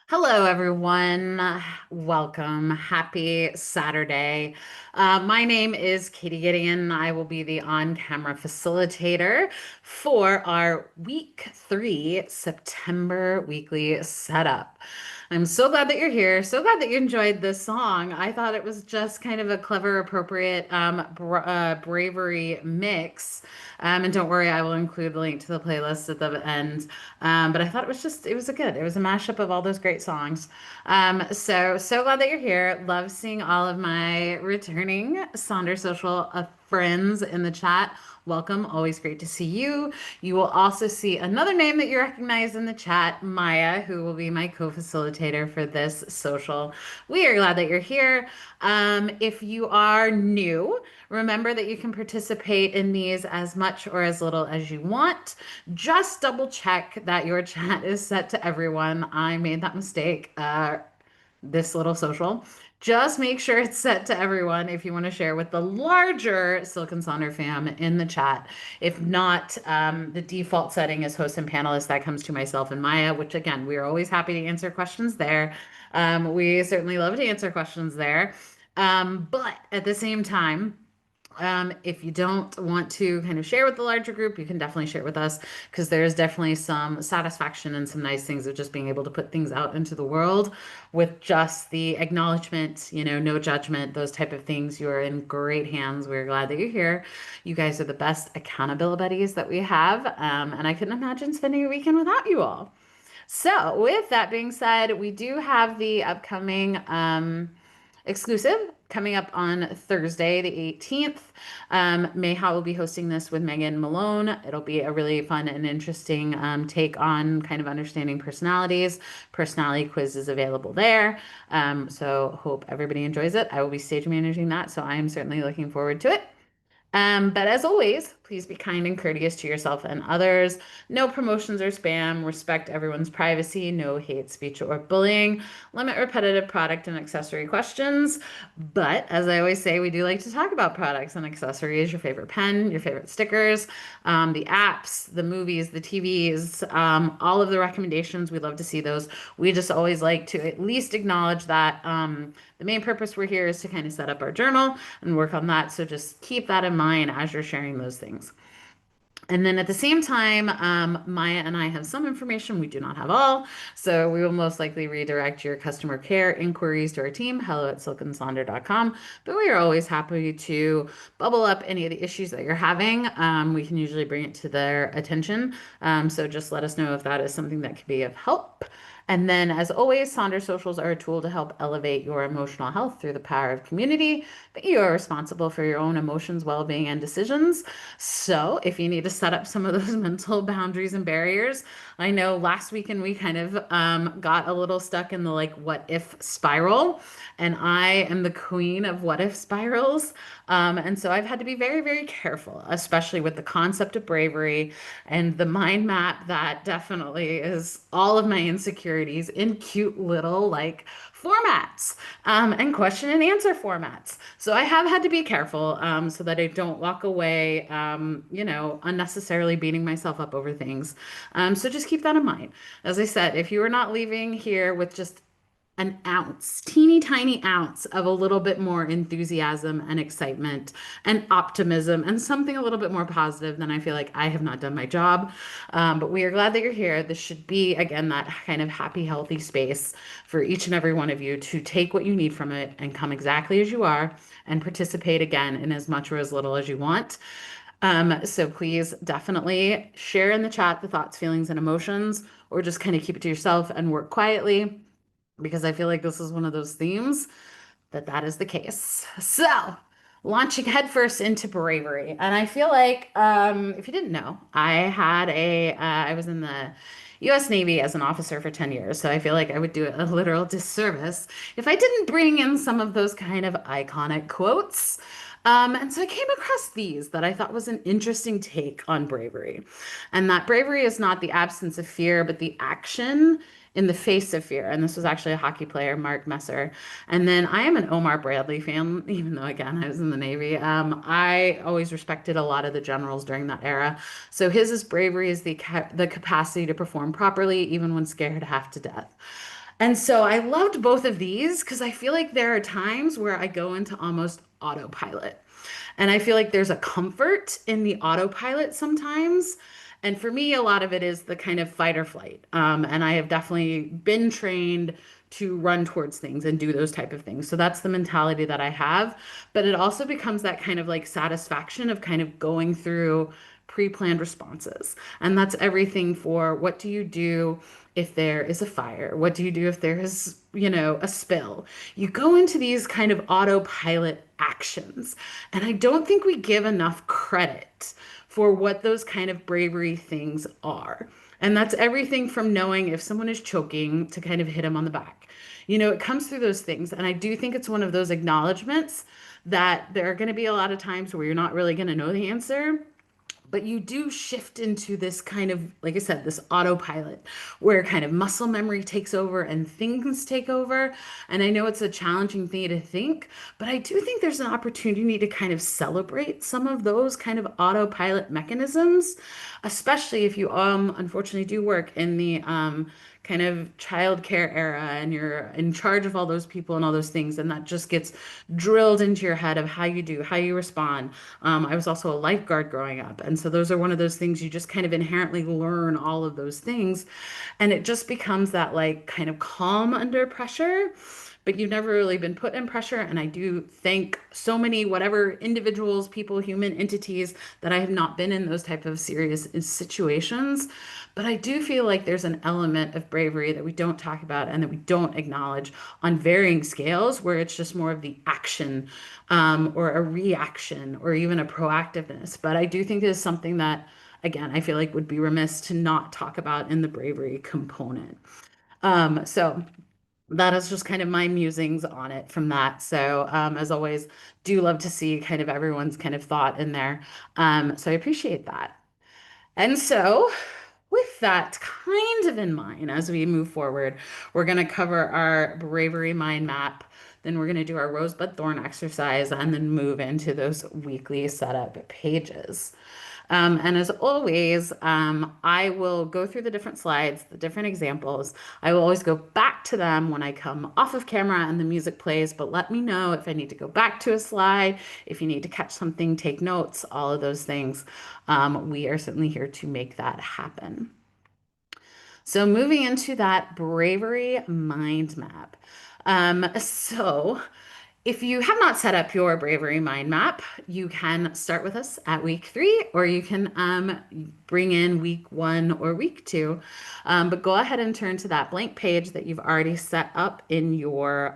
Hello, everyone. Welcome. Happy Saturday. My name is Katie Gideon. I will be the on-camera facilitator for our week 3 September weekly setup. I'm so glad that you're here. So glad that you enjoyed this song. I thought it was just kind of a clever, appropriate bravery mix. And don't worry, I will include the link to the playlist at the end. But I thought it was a mashup of all those great songs. So glad that you're here. Love seeing all of my returning Sonder Social friends in the chat. Welcome. Always great to see you. You will also see another name that you recognize in the chat, Maya, who will be my co-facilitator for this social. We are glad that you're here. If you are new, remember that you can participate in these as much or as little as you want. Just double check that your chat is set to everyone. I made that mistake this little social. Just make sure it's set to everyone if you want to share with the larger Silk and Sonder fam in the chat. If not, the default setting is host and panelist. That comes to myself and Maya, which again, we are always happy to answer questions there. We certainly love to answer questions there. But at the same time, if you don't want to kind of share with the larger group, you can definitely share with us because there's definitely some satisfaction and some nice things of just being able to put things out into the world with just the acknowledgement, no judgment, those type of things. You are in great hands. We're glad that you're here. You guys are the best accountability buddies that we have. And I couldn't imagine spending a weekend without you all. So, with that being said, we do have the upcoming exclusive coming up on Thursday, the 18th. Mayha will be hosting this with Megan Malone. It'll be a really fun and interesting take on kind of understanding personalities. Personality quiz is available there. So, hope everybody enjoys it. I will be stage managing that, so I am certainly looking forward to it. But as always, please be kind and courteous to yourself and others. No promotions or spam. Respect everyone's privacy. No hate speech or bullying. Limit repetitive product and accessory questions. But as I always say, we do like to talk about products and accessories, your favorite pen, your favorite stickers, the apps, the movies, the TVs, all of the recommendations. We love to see those. We just always like to at least acknowledge that the main purpose we're here is to kind of set up our journal and work on that. So just keep that in mind as you're sharing those things. And then at the same time, Maya and I have some information. We do not have all. So we will most likely redirect your customer care inquiries to our team, hello@silkandsonder.com. But we are always happy to bubble up any of the issues that you're having. We can usually bring it to their attention. So just let us know if that is something that could be of help. And then, as always, Sonder Socials are a tool to help elevate your emotional health through the power of community. But you are responsible for your own emotions, well being, and decisions. So, if you need to set up some of those mental boundaries and barriers, I know last weekend we kind of got a little stuck in the like what if spiral, and I am the queen of what if spirals. And so I've had to be very, very careful, especially with the concept of bravery and the mind map that definitely is all of my insecurities in cute little like formats and question and answer formats. So I have had to be careful so that I don't walk away, unnecessarily beating myself up over things. So just keep that in mind. As I said, if you are not leaving here with just an ounce, teeny tiny ounce of a little bit more enthusiasm and excitement and optimism and something a little bit more positive, then I feel like I have not done my job. But we are glad that you're here. This should be, again, that kind of happy, healthy space for each and every one of you to take what you need from it and come exactly as you are and participate again in as much or as little as you want. So please definitely share in the chat the thoughts, feelings, and emotions, or just kind of keep it to yourself and work quietly because I feel like this is one of those themes that is the case. So, launching headfirst into bravery, and I feel like if you didn't know, I was in the U.S. Navy as an officer for 10 years, so I feel like I would do it a literal disservice if I didn't bring in some of those kind of iconic quotes. And so I came across these that I thought was an interesting take on bravery. And that bravery is not the absence of fear, but the action in the face of fear. And this was actually a hockey player, Mark Messer. And then I am an Omar Bradley fan, even though, again, I was in the Navy. I always respected a lot of the generals during that era. So his is bravery is the capacity to perform properly, even when scared half to death. And so I loved both of these because I feel like there are times where I go into almost autopilot. And I feel like there's a comfort in the autopilot sometimes. And for me, a lot of it is the kind of fight or flight. And I have definitely been trained to run towards things and do those type of things. So that's the mentality that I have. But it also becomes that kind of like satisfaction of kind of going through pre-planned responses. And that's everything for what do you do if there is a fire? What do you do if there is, a spill? You go into these kind of autopilot actions. And I don't think we give enough credit for what those kind of bravery things are. And that's everything from knowing if someone is choking to kind of hit them on the back. It comes through those things. And I do think it's one of those acknowledgments that there are going to be a lot of times where you're not really going to know the answer, but you do shift into this kind of, like I said, this autopilot where kind of muscle memory takes over and things take over. And I know it's a challenging thing to think, but I do think there's an opportunity to kind of celebrate some of those kind of autopilot mechanisms, especially if you unfortunately do work in the kind of childcare era and you're in charge of all those people and all those things, and that just gets drilled into your head of how you do, how you respond. I was also a lifeguard growing up. And so those are one of those things you just kind of inherently learn all of those things. And it just becomes that like kind of calm under pressure, but you've never really been put in pressure. And I do thank so many, whatever individuals, people, human entities that I have not been in those type of serious situations. But I do feel like there's an element of bravery that we don't talk about and that we don't acknowledge on varying scales, where it's just more of the action or a reaction or even a proactiveness. But I do think it is something that, again, I feel like would be remiss to not talk about in the bravery component. So that is just kind of my musings on it from that. So as always, do love to see kind of everyone's kind of thought in there. So I appreciate that. And so, with that kind of in mind, as we move forward, we're going to cover our bravery mind map. Then we're going to do our rosebud thorn exercise and then move into those weekly setup pages. And as always, I will go through the different slides, the different examples. I will always go back to them when I come off of camera and the music plays, but let me know if I need to go back to a slide, if you need to catch something, take notes, all of those things. We are certainly here to make that happen. So moving into that bravery mind map. So if you have not set up your bravery mind map, you can start with us at week 3, or you can bring in week 1 or week 2. But go ahead and turn to that blank page that you've already set up in your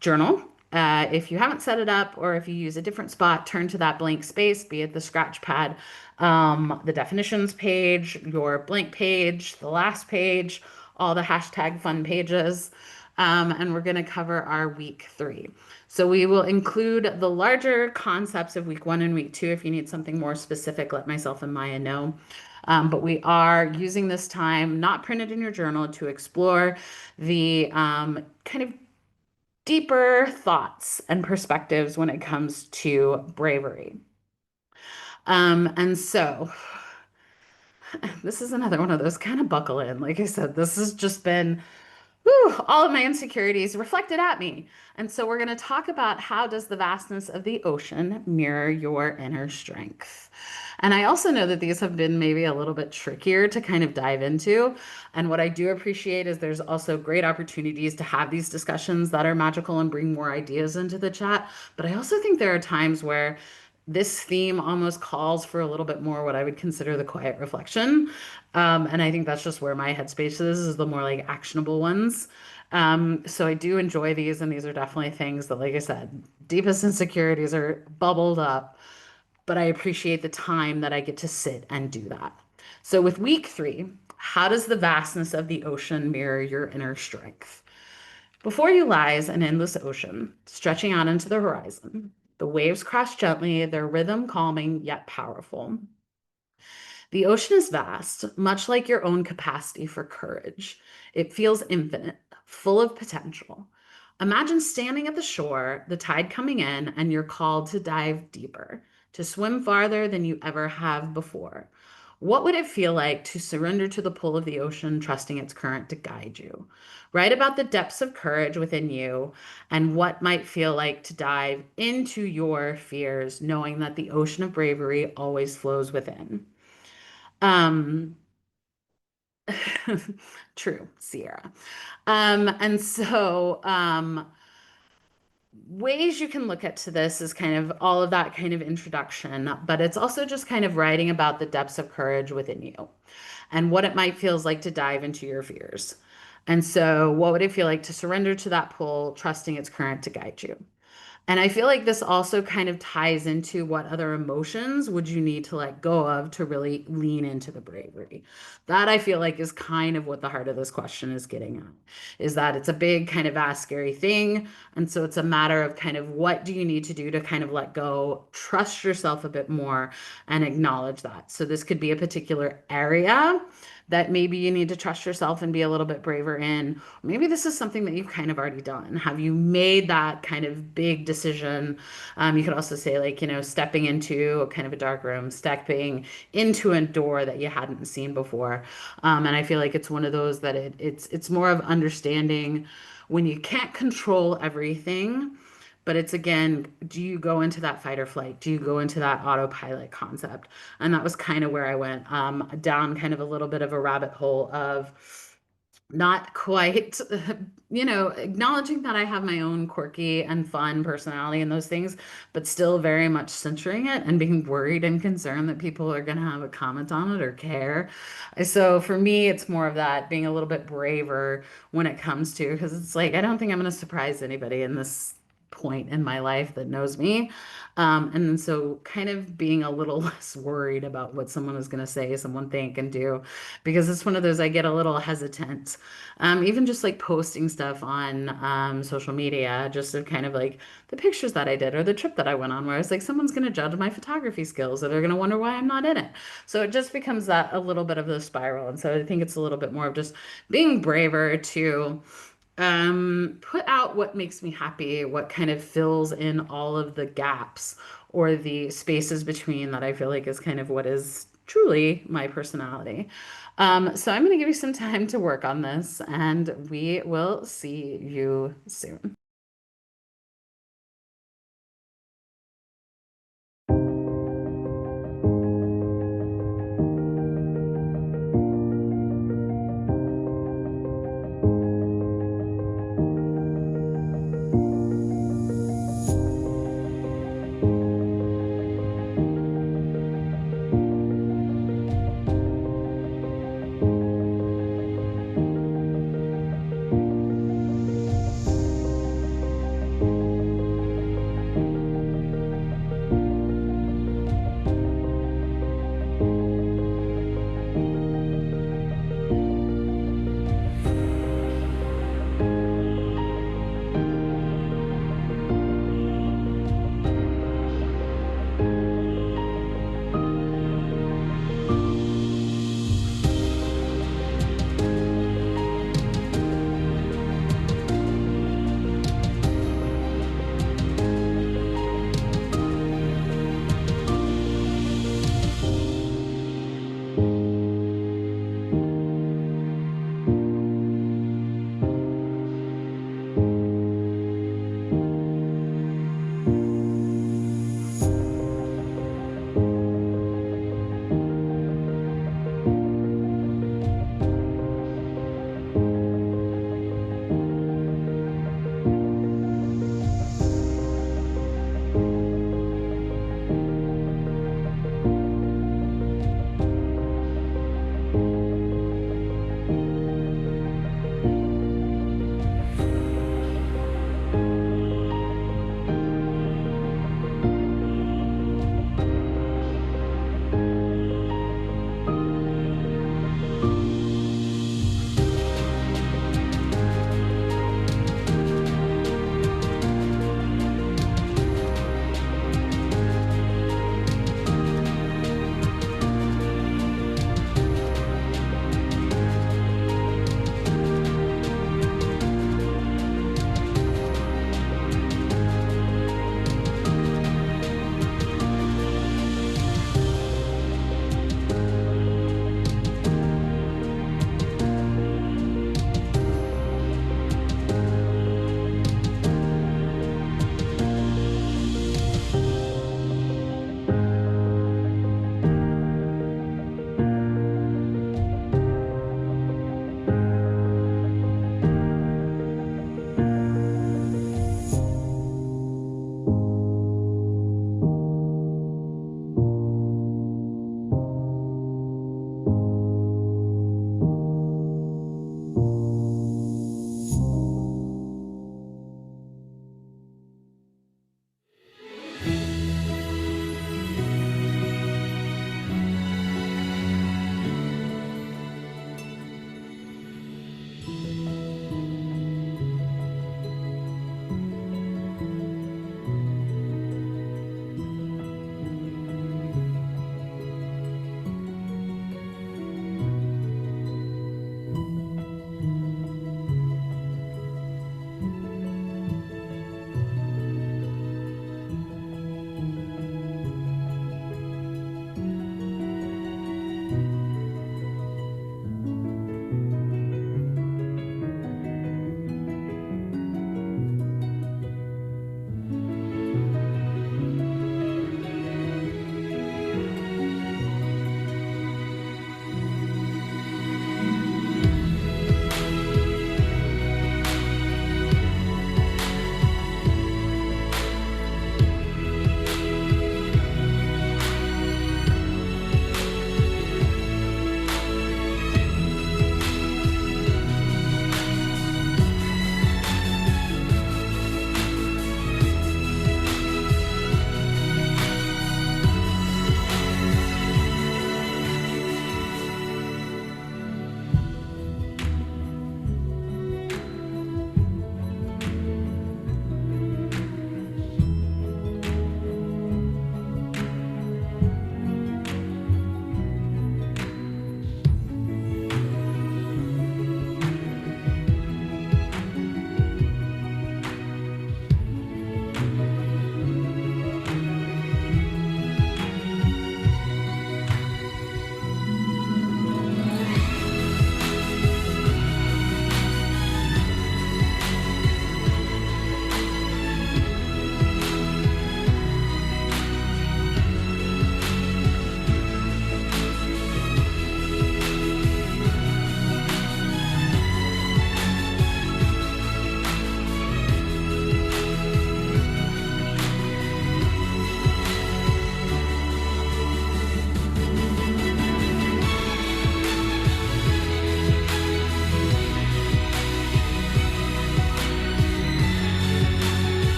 journal. If you haven't set it up, or if you use a different spot, turn to that blank space, be it the scratch pad, the definitions page, your blank page, the last page, all the hashtag fun pages. And we're going to cover our week 3. So we will include the larger concepts of week 1 and week 2. If you need something more specific, let myself and Maya know. But we are using this time, not printed in your journal, to explore the kind of deeper thoughts and perspectives when it comes to bravery. And so this is another one of those kind of buckle in. Like I said, this has just been all of my insecurities reflected at me. And so we're going to talk about how does the vastness of the ocean mirror your inner strength. And I also know that these have been maybe a little bit trickier to kind of dive into. And what I do appreciate is there's also great opportunities to have these discussions that are magical and bring more ideas into the chat. But I also think there are times where this theme almost calls for a little bit more what I would consider the quiet reflection. And I think that's just where my headspace is the more like actionable ones. So I do enjoy these, and these are definitely things that, like I said, deepest insecurities are bubbled up, but I appreciate the time that I get to sit and do that. So with week 3, how does the vastness of the ocean mirror your inner strength? Before you lies an endless ocean, stretching out into the horizon. The waves crash gently, their rhythm calming yet powerful. The ocean is vast, much like your own capacity for courage. It feels infinite, full of potential. Imagine standing at the shore, the tide coming in, and you're called to dive deeper, to swim farther than you ever have before. What would it feel like to surrender to the pull of the ocean, trusting its current to guide you? Write about the depths of courage within you and what might feel like to dive into your fears, knowing that the ocean of bravery always flows within. Um, True, Sierra. Ways you can look at to this is kind of all of that kind of introduction, but it's also just kind of writing about the depths of courage within you and what it might feels like to dive into your fears. And so, what would it feel like to surrender to that pull, trusting its current to guide you? And I feel like this also kind of ties into what other emotions would you need to let go of to really lean into the bravery. That I feel like is kind of what the heart of this question is getting at, is that it's a big kind of vast, scary thing. And so it's a matter of kind of what do you need to do to kind of let go, trust yourself a bit more, and acknowledge that. So this could be a particular area that maybe you need to trust yourself and be a little bit braver in. Maybe this is something that you've kind of already done. Have you made that kind of big decision? You could also say, like, stepping into a kind of a dark room, stepping into a door that you hadn't seen before. And I feel like it's one of those that it's more of understanding when you can't control everything. But it's again, do you go into that fight or flight? Do you go into that autopilot concept? And that was kind of where I went down kind of a little bit of a rabbit hole of not quite, acknowledging that I have my own quirky and fun personality and those things, but still very much centering it and being worried and concerned that people are going to have a comment on it or care. So for me, it's more of that being a little bit braver when it comes to, because it's like, I don't think I'm going to surprise anybody in this point in my life that knows me. And then so kind of being a little less worried about what someone is going to say, someone think and do, because it's one of those I get a little hesitant. Even just like posting stuff on social media, just to kind of like the pictures that I did or the trip that I went on, where it's like someone's going to judge my photography skills or they're going to wonder why I'm not in it. So it just becomes that a little bit of the spiral. And so I think it's a little bit more of just being braver to put out what makes me happy, what kind of fills in all of the gaps or the spaces between that I feel like is kind of what is truly my personality. So I'm going to give you some time to work on this, and we will see you soon.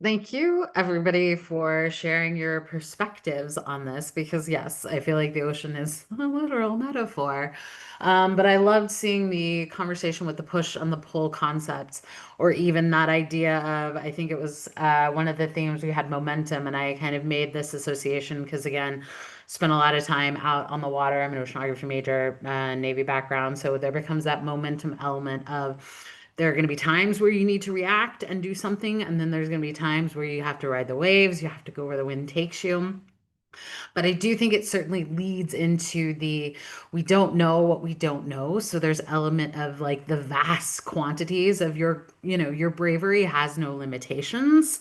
Thank you, everybody, for sharing your perspectives on this because, yes, I feel like the ocean is a literal metaphor. But I loved seeing the conversation with the push and the pull concepts, or even that idea of, I think it was one of the themes we had momentum, and I kind of made this association because, again, spent a lot of time out on the water. I'm an oceanography major, Navy background. So there becomes that momentum element of, there are going to be times where you need to react and do something, and then there's going to be times where you have to ride the waves, you have to go where the wind takes you. But I do think it certainly leads into the we don't know what we don't know. So there's element of like the vast quantities of your bravery has no limitations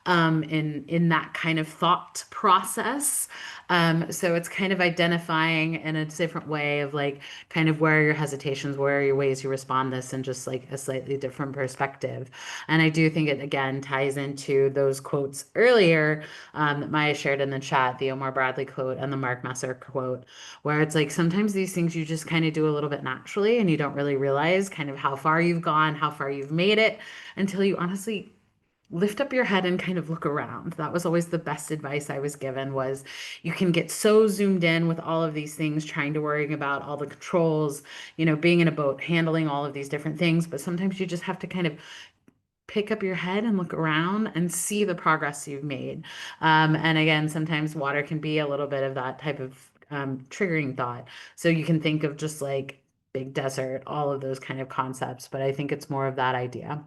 in that kind of thought process. So it's kind of identifying in a different way of like kind of where are your hesitations, where are your ways you respond this in just like a slightly different perspective. And I do think it again ties into those quotes earlier that Maya shared in the chat, the Omar Bradley quote and the Mark Messer quote, where it's like sometimes these things you just kind of do a little bit naturally and you don't really realize kind of how far you've gone, how far you've made it until you honestly lift up your head and kind of look around. That was always the best advice I was given was you can get so zoomed in with all of these things, trying to worrying about all the controls, being in a boat, handling all of these different things, but sometimes you just have to kind of pick up your head and look around and see the progress you've made. And again, sometimes water can be a little bit of that type of triggering thought. So you can think of just like big desert, all of those kind of concepts, but I think it's more of that idea.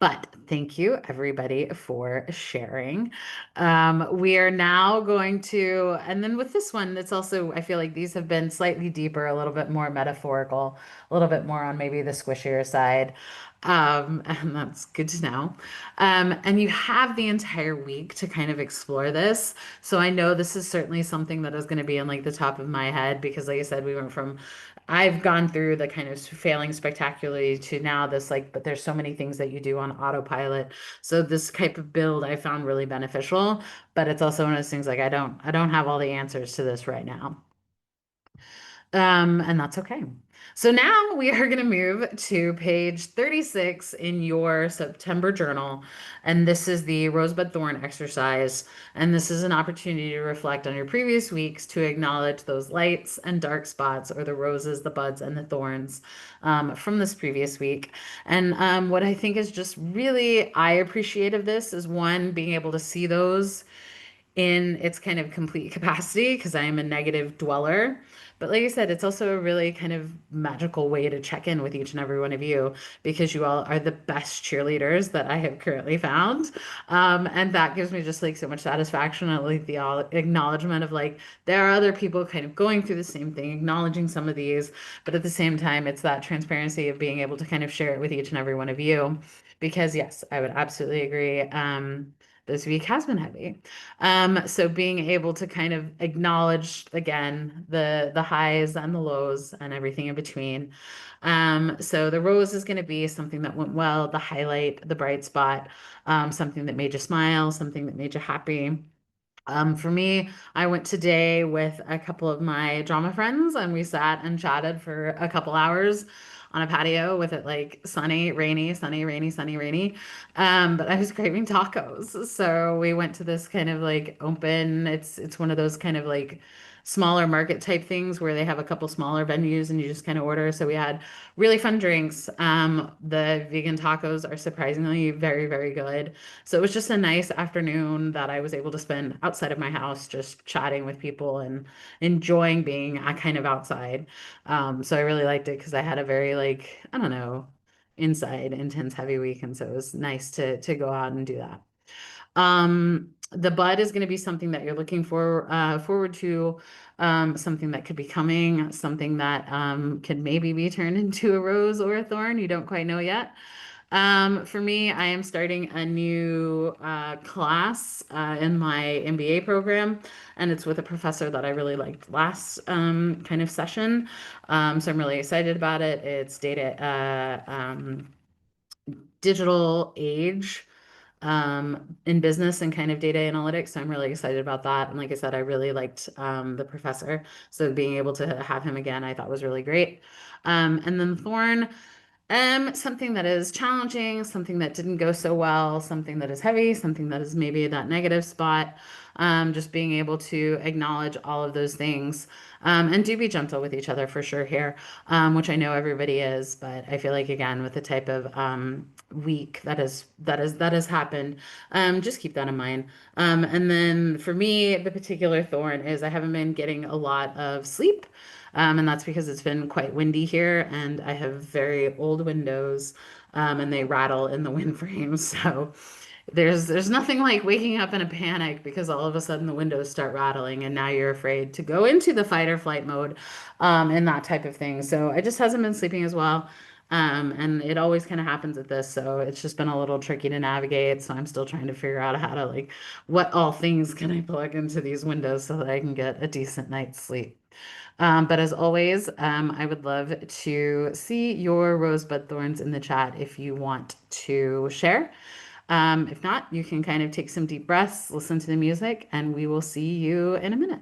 But thank you, everybody, for sharing. We are now going to, and then with this one, it's also, I feel like these have been slightly deeper, a little bit more metaphorical, a little bit more on maybe the squishier side. And that's good to know. And you have the entire week to kind of explore this. So I know this is certainly something that is going to be in like the top of my head because, like I said, we went from I've gone through the kind of failing spectacularly to now this like, but there's so many things that you do on autopilot. So this type of build I found really beneficial, but it's also one of those things like I don't have all the answers to this right now. And that's okay. So now we are going to move to page 36 in your September journal. And this is the Rosebud Thorn exercise. And this is an opportunity to reflect on your previous weeks to acknowledge those lights and dark spots, or the roses, the buds, and the thorns from this previous week. And what I think is just really I appreciate of this is one, being able to see those in its kind of complete capacity because I am a negative dweller. But like I said, it's also a really kind of magical way to check in with each and every one of you because you all are the best cheerleaders that I have currently found. And that gives me just like so much satisfaction and like the acknowledgement of like there are other people kind of going through the same thing, acknowledging some of these, but at the same time, it's that transparency of being able to kind of share it with each and every one of you. Because yes, I would absolutely agree. This week has been heavy. So being able to kind of acknowledge again the highs and the lows and everything in between. So the rose is going to be something that went well, the highlight, the bright spot, something that made you smile, something that made you happy. For me, I went today with a couple of my drama friends and we sat and chatted for a couple hours on a patio with it like sunny, rainy, sunny, rainy, sunny, rainy. But I was craving tacos. So we went to this kind of like open, it's one of those kind of like smaller market type things where they have a couple smaller venues and you just kind of order. So we had really fun drinks. The vegan tacos are surprisingly very, very good. So it was just a nice afternoon that I was able to spend outside of my house, just chatting with people and enjoying being kind of outside. So I really liked it because I had a very like, I don't know, inside intense heavy week. And so it was nice to go out and do that. The bud is going to be something that you're looking forward to, something that could be coming, something that could maybe be turned into a rose or a thorn. You don't quite know yet. For me, I am starting a new class in my MBA program, and it's with a professor that I really liked last kind of session. So I'm really excited about it. It's digital age in business and kind of data analytics. So I'm really excited about that. And like I said, I really liked the professor. So being able to have him again, I thought was really great. And then Thorn. Something that is challenging, something that didn't go so well, something that is heavy, something that is maybe that negative spot. Just being able to acknowledge all of those things. And do be gentle with each other for sure here, which I know everybody is, but I feel like again with the type of week that has happened, just keep that in mind. And then for me, the particular thorn is I haven't been getting a lot of sleep. And that's because it's been quite windy here, and I have very old windows, and they rattle in the wind frames. So there's nothing like waking up in a panic because all of a sudden the windows start rattling, and now you're afraid to go into the fight or flight mode, and that type of thing. So I just hasn't been sleeping as well. And it always kind of happens at this, so it's just been a little tricky to navigate. So I'm still trying to figure out how to like what all things can I plug into these windows so that I can get a decent night's sleep. But as always, I would love to see your rosebud thorns in the chat if you want to share. If not, you can kind of take some deep breaths, listen to the music, and we will see you in a minute.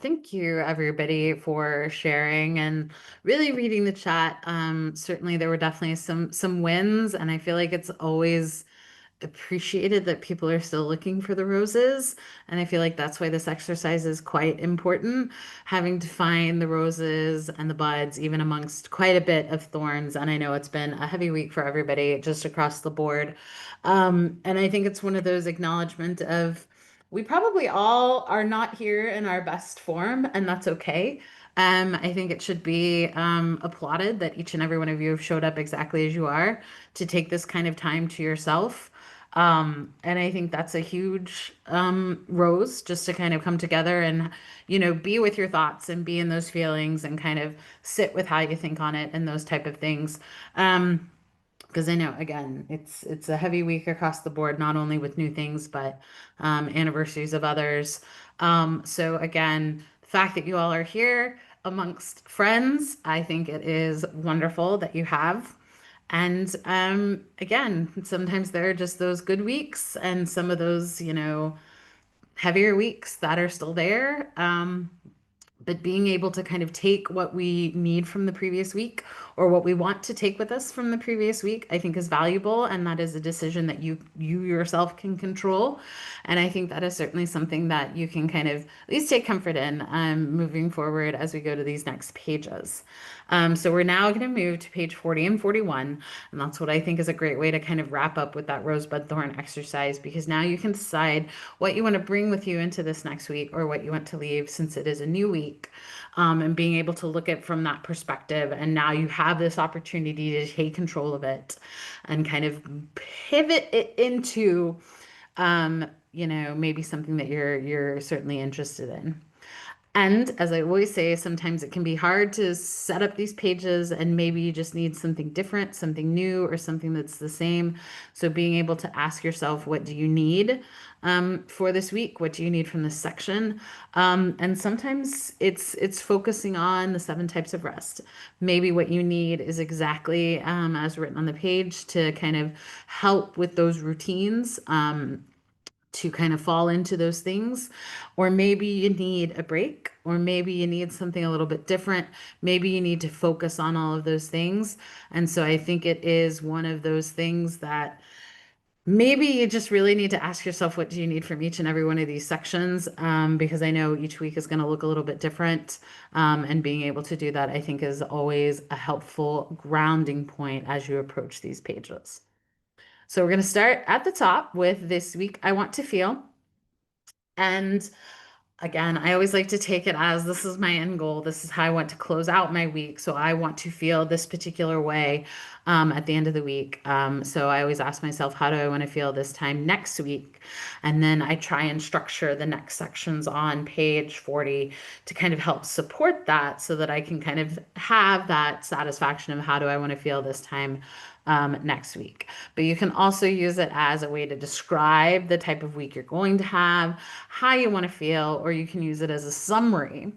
Thank you, everybody, for sharing and really reading the chat. Certainly, there were definitely some wins, and I feel like it's always appreciated that people are still looking for the roses. And I feel like that's why this exercise is quite important, having to find the roses and the buds, even amongst quite a bit of thorns. And I know it's been a heavy week for everybody just across the board. And I think it's one of those acknowledgement of we probably all are not here in our best form, and that's okay. I think it should be applauded that each and every one of you have showed up exactly as you are to take this kind of time to yourself. And I think that's a huge rose just to kind of come together and, be with your thoughts and be in those feelings and kind of sit with how you think on it and those type of things. Um, because I know again it's a heavy week across the board, not only with new things but anniversaries of others. So again, the fact that you all are here amongst friends, I think it is wonderful that you have. And again, sometimes there are just those good weeks and some of those, heavier weeks that are still there. But being able to kind of take what we need from the previous week or what we want to take with us from the previous week, I think is valuable, and that is a decision that you yourself can control. And I think that is certainly something that you can kind of at least take comfort in moving forward as we go to these next pages. So we're now going to move to page 40 and 41, and that's what I think is a great way to kind of wrap up with that rosebud thorn exercise, because now you can decide what you want to bring with you into this next week or what you want to leave since it is a new week. And being able to look at from that perspective, and now you have this opportunity to take control of it and kind of pivot it into maybe something that you're certainly interested in. And as I always say, sometimes it can be hard to set up these pages and maybe you just need something different, something new, or something that's the same. So being able to ask yourself, what do you need for this week? What do you need from this section? And sometimes it's focusing on the 7 types of rest. Maybe what you need is exactly as written on the page to kind of help with those routines. To kind of fall into those things. Or maybe you need a break, or maybe you need something a little bit different. Maybe you need to focus on all of those things. And so I think it is one of those things that maybe you just really need to ask yourself, what do you need from each and every one of these sections? Because I know each week is going to look a little bit different. And being able to do that, I think, is always a helpful grounding point as you approach these pages. So we're going to start at the top with this week I want to feel. And again, I always like to take it as this is my end goal. This is how I want to close out my week. So I want to feel this particular way at the end of the week. So I always ask myself, how do I want to feel this time next week? And then I try and structure the next sections on page 40 to kind of help support that so that I can kind of have that satisfaction of how do I want to feel this time next week. But you can also use it as a way to describe the type of week you're going to have, how you want to feel, or you can use it as a summary.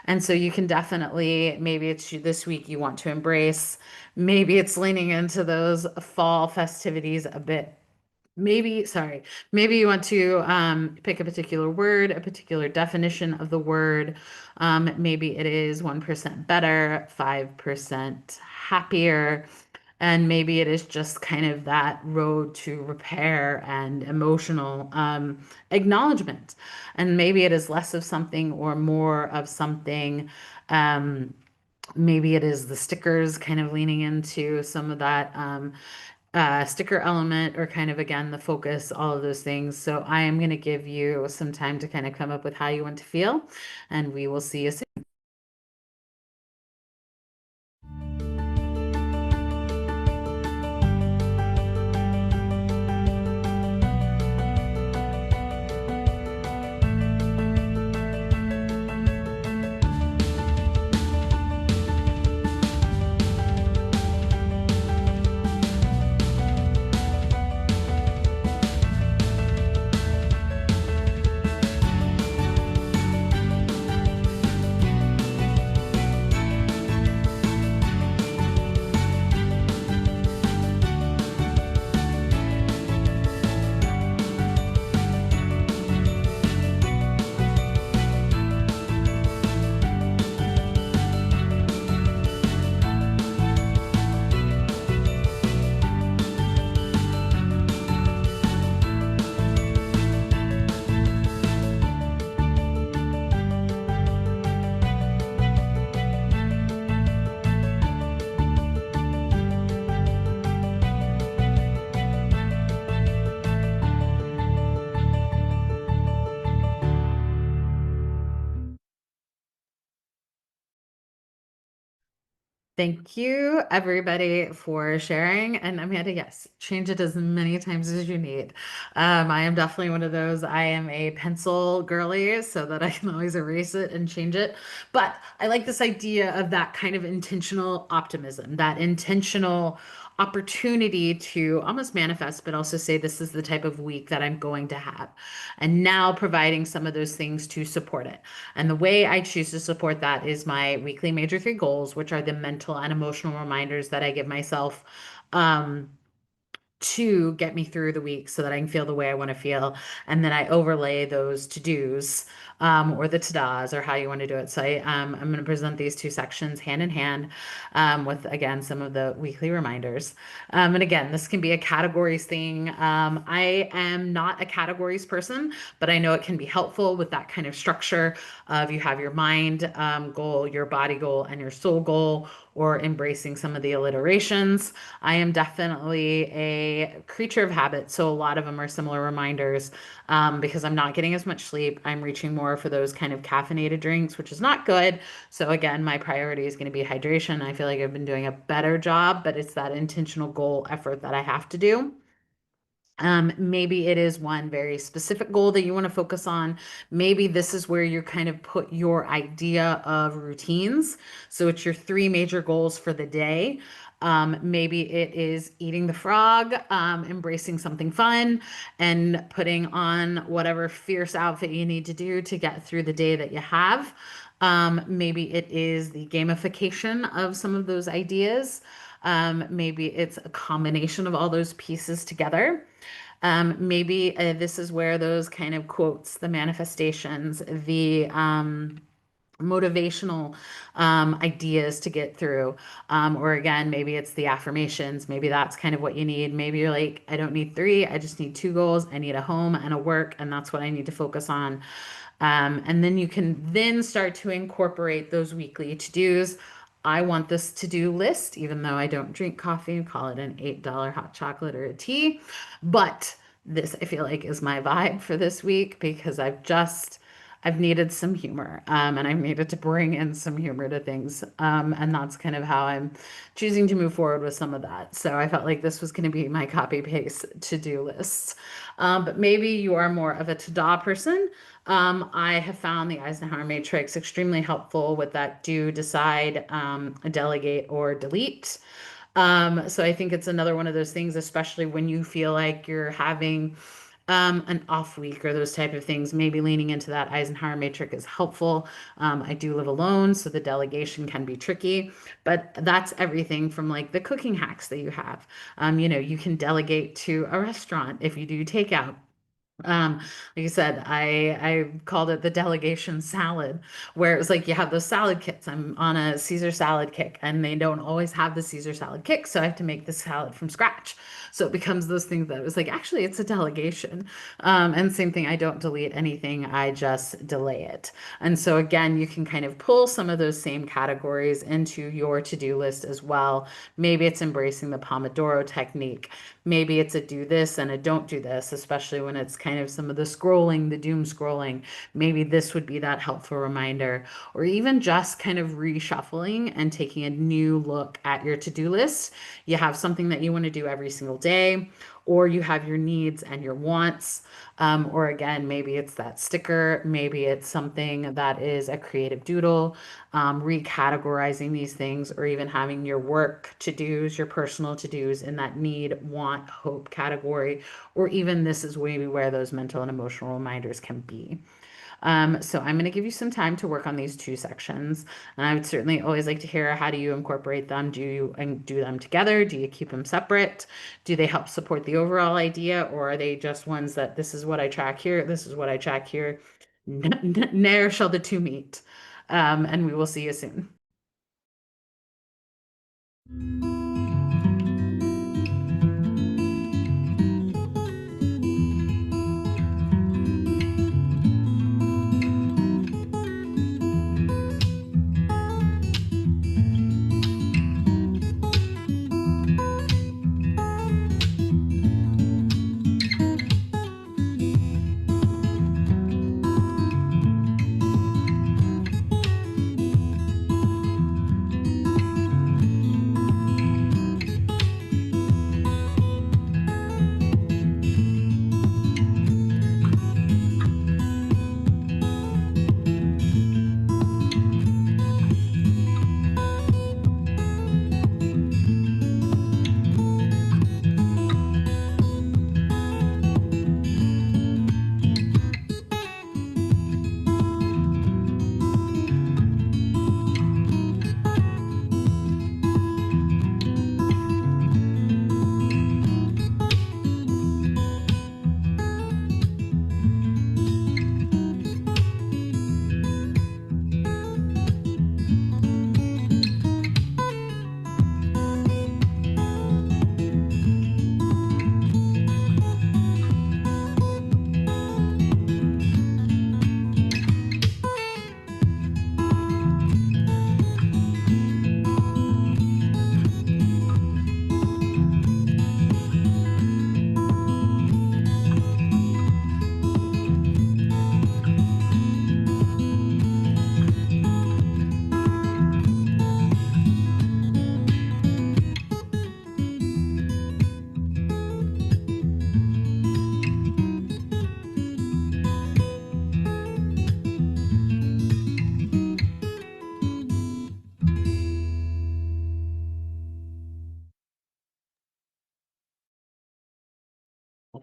And so you can definitely, maybe it's this week you want to embrace, maybe it's leaning into those fall festivities a bit. Maybe you want to pick a particular word, a particular definition of the word. Maybe it is 1% better, 5% happier. And maybe it is just kind of that road to repair and emotional acknowledgement. And maybe it is less of something or more of something. Um, Maybe it is the stickers kind of leaning into some of that sticker element, or kind of again the focus, all of those things. So I am going to give you some time to kind of come up with how you want to feel, and we will see you soon. Thank you, everybody, for sharing. And Amanda, yes, change it as many times as you need. I am definitely one of those. I am a pencil girly so that I can always erase it and change it. But I like this idea of that kind of intentional optimism, that intentional opportunity to almost manifest, but also say, this is the type of week that I'm going to have. And now providing some of those things to support it. And the way I choose to support that is my weekly major three goals, which are the mental and emotional reminders that I give myself. Um, to get me through the week so that I can feel the way I want to feel. And then I overlay those to-dos or the to-dos or how you want to do it. So I'm going to present these two sections hand in hand with, again, some of the weekly reminders. And again, this can be a categories thing. I am not a categories person, but I know it can be helpful with that kind of structure of you have your mind goal, your body goal, and your soul goal, or embracing some of the alliterations. I am definitely a creature of habit, so a lot of them are similar reminders because I'm not getting as much sleep. I'm reaching more for those kind of caffeinated drinks, which is not good. So again, my priority is going to be hydration. I feel like I've been doing a better job, but it's that intentional goal effort that I have to do. Maybe it is one very specific goal that you want to focus on. Maybe this is where you kind of put your idea of routines. So it's your three major goals for the day. Maybe it is eating the frog, embracing something fun, and putting on whatever fierce outfit you need to do to get through the day that you have. Maybe it is the gamification of some of those ideas. Maybe it's a combination of all those pieces together. Maybe this is where those kind of quotes, the manifestations, the motivational ideas to get through. Or again, maybe it's the affirmations. Maybe that's kind of what you need. Maybe you're like, I don't need three, I just need two goals. I need a home and a work, and that's what I need to focus on. And then you can then start to incorporate those weekly to-dos. I want this to-do list, even though I don't drink coffee and call it an $8 hot chocolate or a tea. But this, I feel like, is my vibe for this week because I've needed some humor, and I've needed to bring in some humor to things. And that's kind of how I'm choosing to move forward with some of that. So I felt like this was going to be my copy paste to-do list. But maybe you are more of a to-do person. I have found the Eisenhower matrix extremely helpful with that do, decide, delegate, or delete. So I think it's another one of those things, especially when you feel like you're having an off week or those type of things, maybe leaning into that Eisenhower matrix is helpful. I do live alone, so the delegation can be tricky, but that's everything from like the cooking hacks that you have. You can delegate to a restaurant if you do takeout. Um, like you said, I called it the delegation salad, where it was like you have those salad kits. I'm on a Caesar salad kick, and they don't always have the Caesar salad kick, so I have to make the salad from scratch. So it becomes those things that it was like, actually, it's a delegation. And same thing, I don't delete anything, I just delay it. And so again, you can kind of pull some of those same categories into your to-do list as well. Maybe it's embracing the Pomodoro technique. Maybe it's a do this and a don't do this, especially when it's kind of some of the scrolling, the doom scrolling. Maybe this would be that helpful reminder, or even just kind of reshuffling and taking a new look at your to-do list. You have something that you want to do every single day, or you have your needs and your wants. Or again, maybe it's that sticker, maybe it's something that is a creative doodle, recategorizing these things, or even having your work to dos, your personal to dos in that need, want, hope category, or even this is maybe where those mental and emotional reminders can be. So I'm going to give you some time to work on these two sections. And I would certainly always like to hear, how do you incorporate them? Do you and do them together? Do you keep them separate? Do they help support the overall idea, or are they just ones that this is what I track here, this is what I track here? Ne'er shall the two meet. And we will see you soon.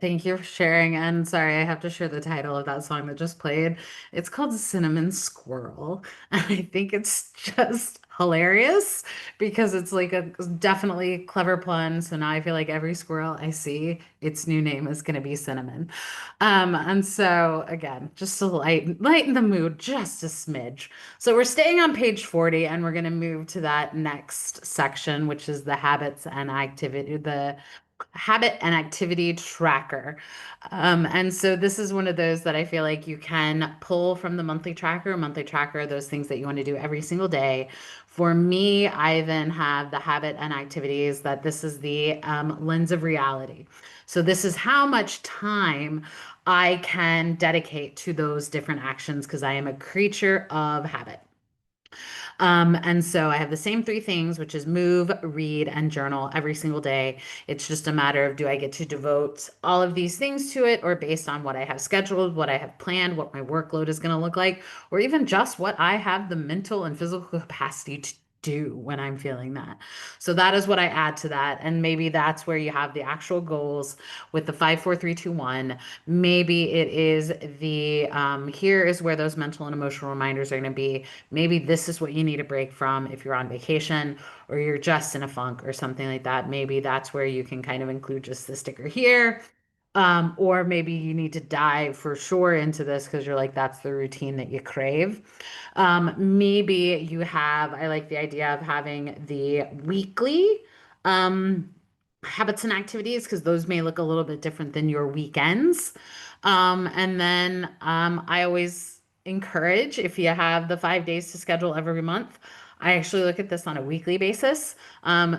Thank you for sharing. And sorry, I have to share the title of that song that just played. It's called Cinnamon Squirrel. And I think it's just hilarious because it's like a definitely clever pun. So now I feel like every squirrel I see, its new name is going to be Cinnamon. And so again, just to lighten the mood just a smidge. So we're staying on page 40 and we're going to move to that next section, which is the habit and activity tracker. And so this is one of those that I feel like you can pull from the monthly tracker. Monthly tracker, those things that you want to do every single day. For me, I then have the habit and activities that this is the lens of reality. So this is how much time I can dedicate to those different actions because I am a creature of habit. And so I have the same three things, which is move, read, and journal every single day. It's just a matter of do I get to devote all of these things to it, or based on what I have scheduled, what I have planned, what my workload is going to look like, or even just what I have the mental and physical capacity to do when I'm feeling that. So that is what I add to that. And maybe that's where you have the actual goals with the 5, 4, 3, 2, 1. Maybe it is the here is where those mental and emotional reminders are going to be. Maybe this is what you need a break from if you're on vacation or you're just in a funk or something like that. Maybe that's where you can kind of include just the sticker here. Or maybe you need to dive for sure into this because you're like, that's the routine that you crave. Maybe you have, I like the idea of having the weekly um, habits and activities because those may look a little bit different than your weekends. And then I always encourage if you have the 5 days to schedule every month. I actually look at this on a weekly basis.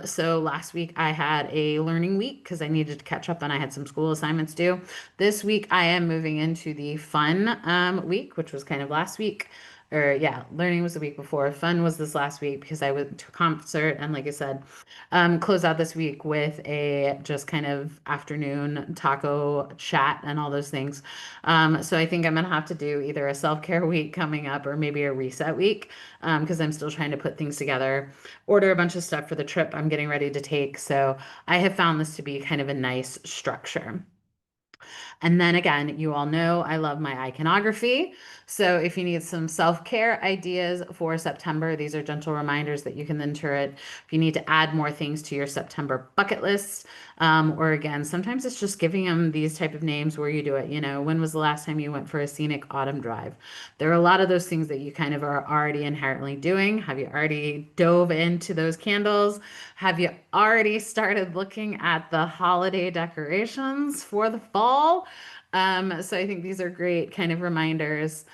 So last week I had a learning week because I needed to catch up and I had some school assignments due. This week I am moving into the fun week, which was kind of last week. Or yeah, learning was the week before. Fun was this last week because I went to a concert and like I said, close out this week with a just kind of afternoon taco chat and all those things. So I think I'm gonna have to do either a self-care week coming up or maybe a reset week because I'm still trying to put things together, order a bunch of stuff for the trip I'm getting ready to take. So I have found this to be kind of a nice structure. And then again, you all know I love my iconography. So if you need some self-care ideas for September, these are gentle reminders that you can then turn it. If you need to add more things to your September bucket list, or again, sometimes it's just giving them these type of names where you do it. You know, when was the last time you went for a scenic autumn drive? There are a lot of those things that you kind of are already inherently doing. Have you already dove into those candles? Have you already started looking at the holiday decorations for the fall? So I think these are great kind of reminders.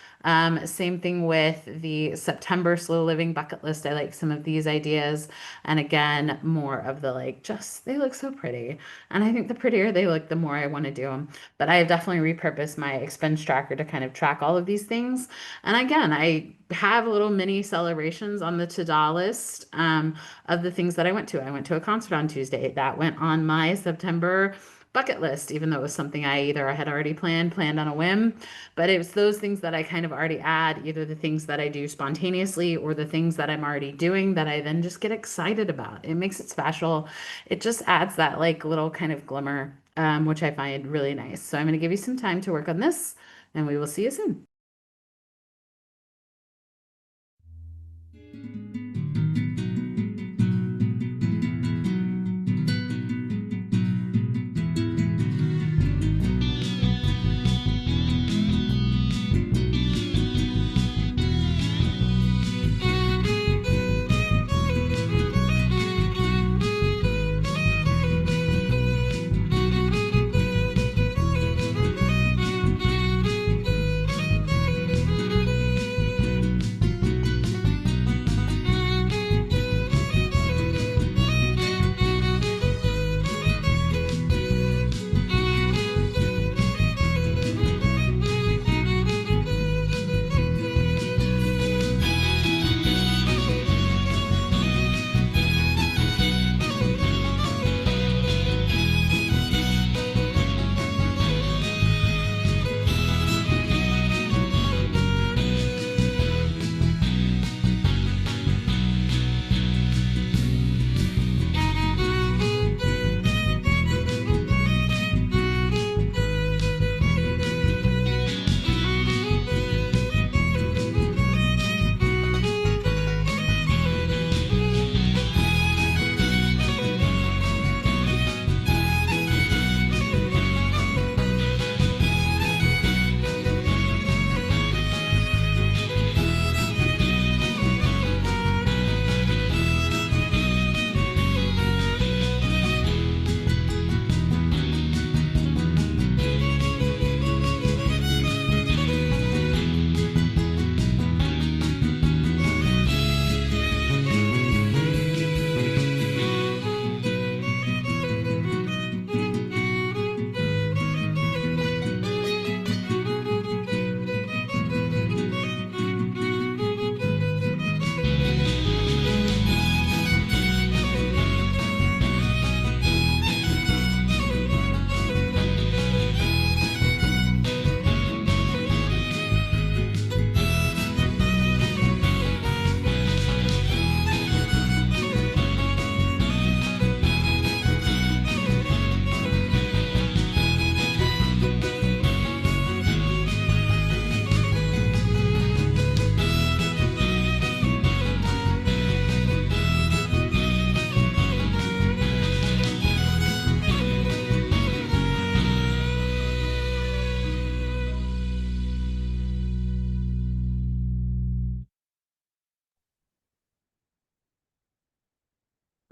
Same thing with the September slow living bucket list. I like some of these ideas. And again, more of the like, just they look so pretty. And I think the prettier they look, the more I want to do them. But I have definitely repurposed my expense tracker to kind of track all of these things. And again, I have little mini celebrations on the to-do list of the things that I went to. I went to a concert on Tuesday. That went on my September bucket list, even though it was something I either had already planned on a whim, but it was those things that I kind of already add, either the things that I do spontaneously or the things that I'm already doing that I then just get excited about. It makes it special. It just adds that like little kind of glimmer, which I find really nice. So I'm going to give you some time to work on this and we will see you soon.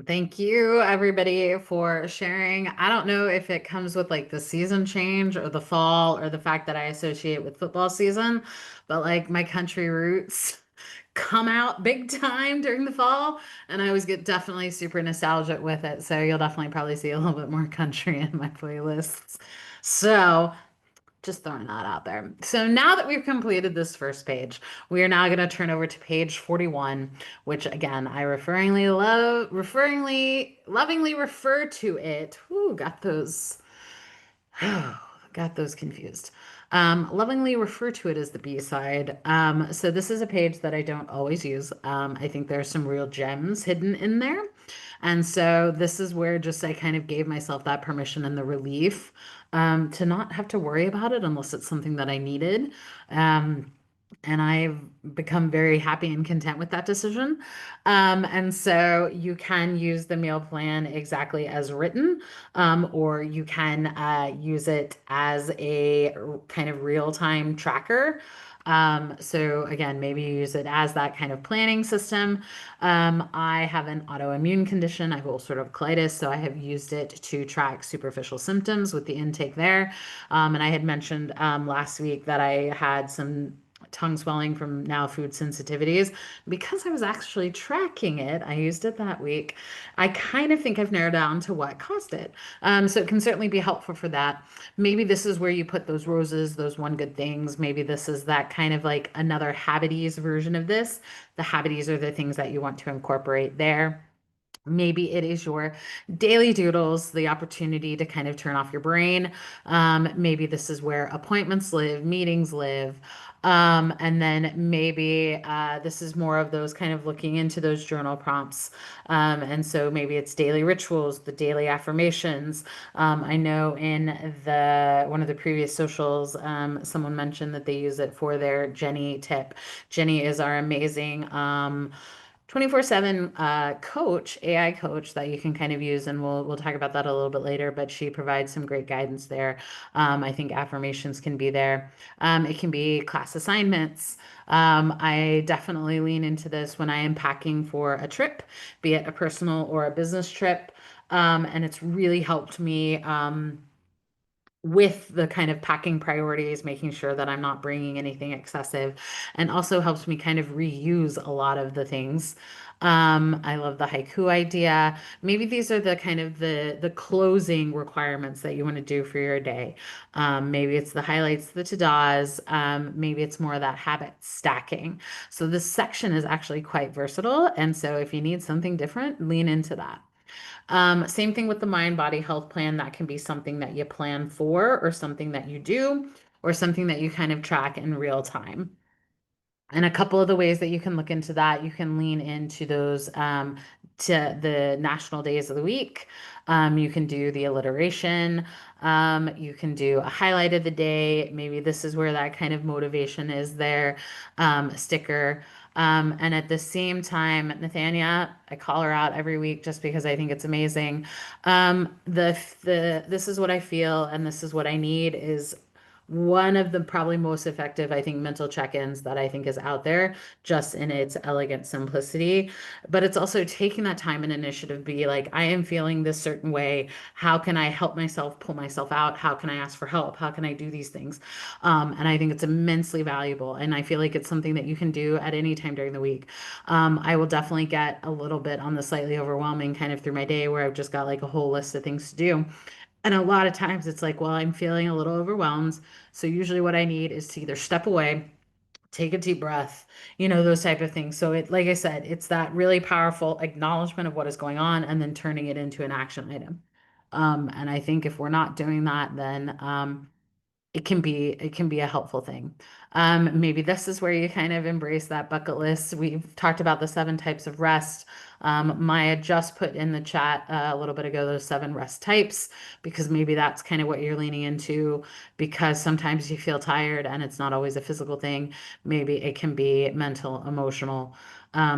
Thank you, everybody, for sharing. I don't know if it comes with like the season change or the fall or the fact that I associate with football season, but like my country roots come out big time during the fall, and I always get definitely super nostalgic with it. So you'll definitely probably see a little bit more country in my playlists. So just throwing that out there. So now that we've completed this first page, we are now going to turn over to page 41, which again, I lovingly refer to it. Ooh, got those confused. Lovingly refer to it as the B side. So this is a page that I don't always use. I think there are some real gems hidden in there. And so this is where just I kind of gave myself that permission and the relief to not have to worry about it unless it's something that I needed. Um, and I've become very happy and content with that decision. And so you can use the meal plan exactly as written, or you can use it as a kind of real-time tracker. So again, maybe you use it as that kind of planning system. I have an autoimmune condition. I have ulcerative colitis, so I have used it to track superficial symptoms with the intake there. And I had mentioned last week that I had some tongue swelling from now food sensitivities. Because I was actually tracking it, I used it that week. I kind of think I've narrowed down to what caused it. So it can certainly be helpful for that. Maybe this is where you put those roses, those one good things. Maybe this is that kind of like another habities version of this. The habities are the things that you want to incorporate there. Maybe it is your daily doodles, the opportunity to kind of turn off your brain. Maybe this is where appointments live, meetings live. And then maybe this is more of those kind of looking into those journal prompts. And so maybe it's daily rituals, the daily affirmations. I know in the one of the previous socials, someone mentioned that they use it for their Jenny tip. Jenny is our amazing 24/7 coach, AI coach that you can kind of use, and we'll talk about that a little bit later, but she provides some great guidance there. I think affirmations can be there. It can be class assignments. I definitely lean into this when I am packing for a trip, be it a personal or a business trip. And it's really helped me with the kind of packing priorities, making sure that I'm not bringing anything excessive, and also helps me kind of reuse a lot of the things. I love the haiku idea. Maybe these are the kind of the closing requirements that you want to do for your day. Maybe it's the highlights, the to-dos. Maybe it's more of that habit stacking. So this section is actually quite versatile, and so if you need something different, lean into that. Same thing with the mind body health plan. That can be something that you plan for, or something that you do, or something that you kind of track in real time. And a couple of the ways that you can look into that, you can lean into those to the national days of the week. You can do the alliteration. You can do a highlight of the day. Maybe this is where that kind of motivation is there, sticker. And at the same time, Nathania, I call her out every week just because I think it's amazing. The this is what I feel and this is what I need is one of the probably most effective, I think, mental check-ins that I think is out there, just in its elegant simplicity. But it's also taking that time and initiative, to be like, I am feeling this certain way. How can I help myself pull myself out? How can I ask for help? How can I do these things? And I think it's immensely valuable. And I feel like it's something that you can do at any time during the week. I will definitely get a little bit on the slightly overwhelming kind of through my day where I've just got like a whole list of things to do. And a lot of times it's like, well, I'm feeling a little overwhelmed. So usually what I need is to either step away, take a deep breath, those type of things. So it, like I said, it's that really powerful acknowledgement of what is going on and then turning it into an action item. And I think if we're not doing that, then it can be a helpful thing. Maybe this is where you kind of embrace that bucket list. We've talked about the 7 types of rest. Maya just put in the chat a little bit ago those 7 rest types because maybe that's kind of what you're leaning into because sometimes you feel tired and it's not always a physical thing. Maybe it can be mental, emotional,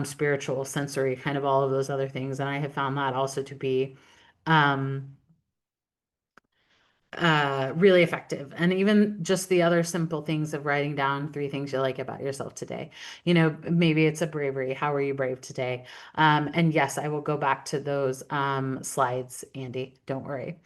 spiritual, sensory, kind of all of those other things. And I have found that also to be um, really effective. And even just the other simple things of writing down three things you like about yourself today. Maybe it's a bravery. How are you brave today? And yes, I will go back to those slides, Andy. Don't worry.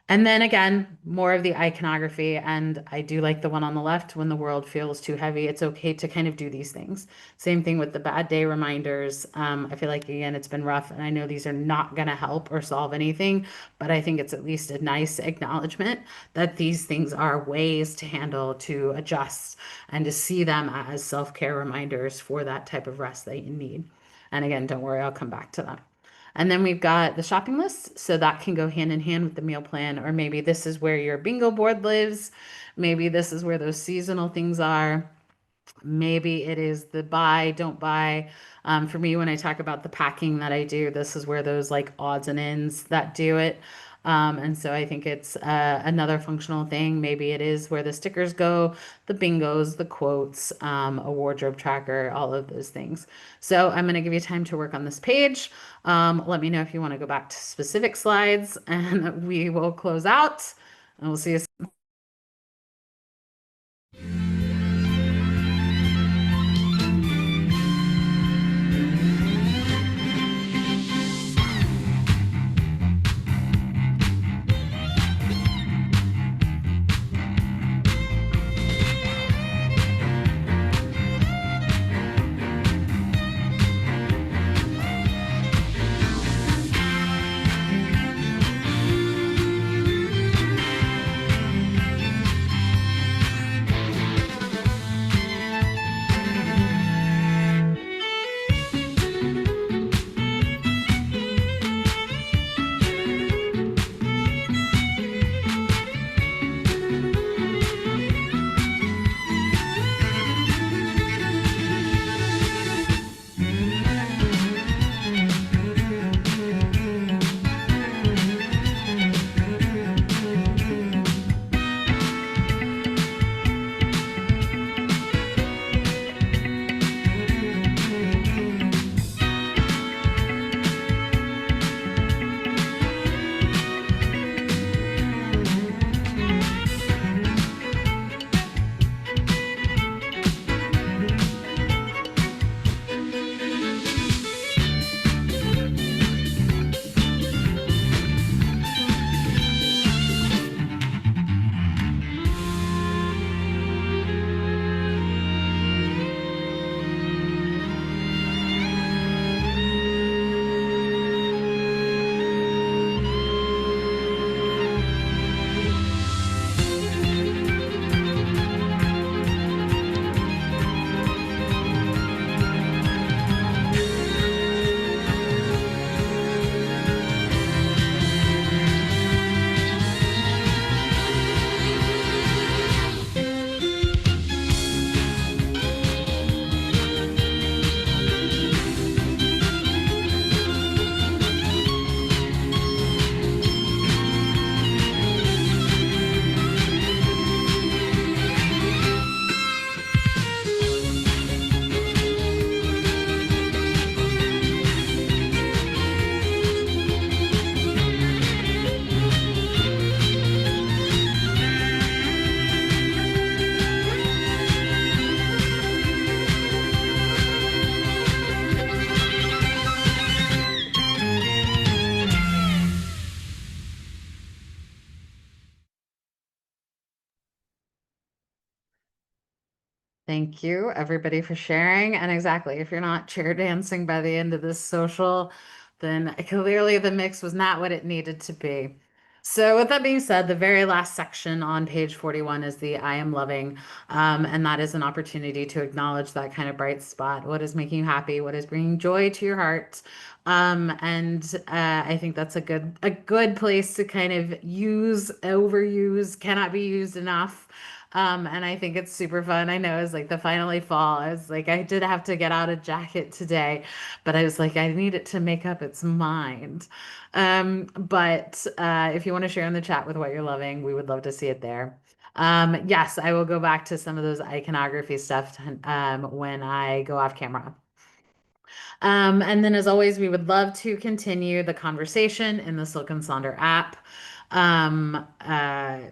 And then again, more of the iconography. And I do like the one on the left when the world feels too heavy. It's okay to kind of do these things. Same thing with the bad day reminders. I feel like, again, it's been rough. And I know these are not going to help or solve anything, but I think it's at least a nice acknowledgement that these things are ways to handle, to adjust, and to see them as self-care reminders for that type of rest that you need. And again, don't worry, I'll come back to that. And then we've got the shopping list. So that can go hand in hand with the meal plan. Or maybe this is where your bingo board lives. Maybe this is where those seasonal things are. Maybe it is the buy, don't buy. For me, when I talk about the packing that I do, this is where those like odds and ends that do it. And so I think it's another functional thing. Maybe it is where the stickers go, the bingos, the quotes, a wardrobe tracker, all of those things. So I'm going to give you time to work on this page. Let me know if you want to go back to specific slides, and we will close out. And we'll see you. Thank you, everybody, for sharing. And exactly, if you're not chair dancing by the end of this social, then clearly the mix was not what it needed to be. So, with that being said, the very last section on page 41 is the I am loving. And that is an opportunity to acknowledge that kind of bright spot. What is making you happy? What is bringing joy to your heart? I think that's a good place to kind of use, overuse, cannot be used enough. And I think it's super fun. I know it's like the finally fall. I was like, I did have to get out a jacket today, but I was like, I need it to make up its mind. But if you want to share in the chat with what you're loving, we would love to see it there. Yes, I will go back to some of those iconography stuff when I go off camera. And then, as always, we would love to continue the conversation in the Silk and Sonder app.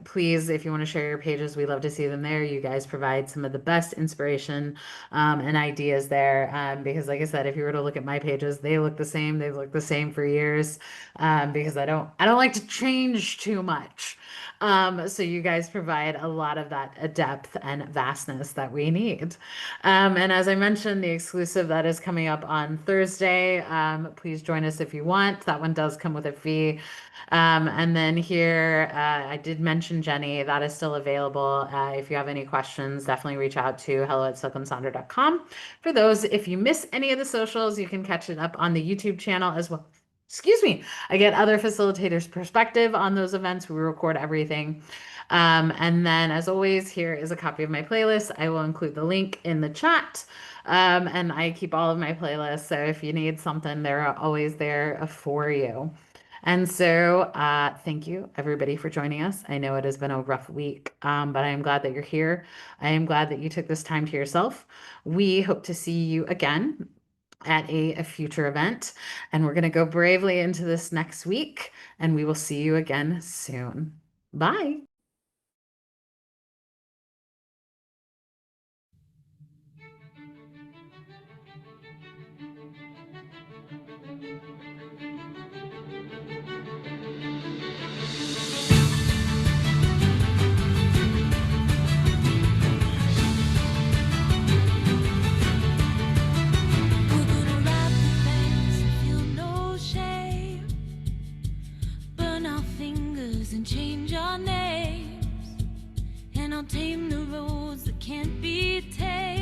Please, if you want to share your pages, we love to see them there. You guys provide some of the best inspiration and ideas there. Because, like I said, if you were to look at my pages, they look the same. They've looked the same for years. Because I don't like to change too much. So you guys provide a lot of that depth and vastness that we need. And as I mentioned, the exclusive that is coming up on Thursday. Please join us if you want. That one does come with a fee. And then here, I did mention Jenny. That is still available. If you have any questions, definitely reach out to hello@silkandsaunders.com. For those, if you miss any of the socials, you can catch it up on the YouTube channel as well. Excuse me. I get other facilitators' perspective on those events. We record everything. And then, as always, here is a copy of my playlist. I will include the link in the chat. And I keep all of my playlists. So if you need something, they're always there for you. And so, thank you everybody for joining us. I know it has been a rough week, but I am glad that you're here. I am glad that you took this time to yourself. We hope to see you again at a future event, and we're going to go bravely into this next week, and we will see you again soon. Bye. We're gonna wrap the banks and feel no shame. Burn our fingers and change our names. And I'll tame the roads that can't be tamed.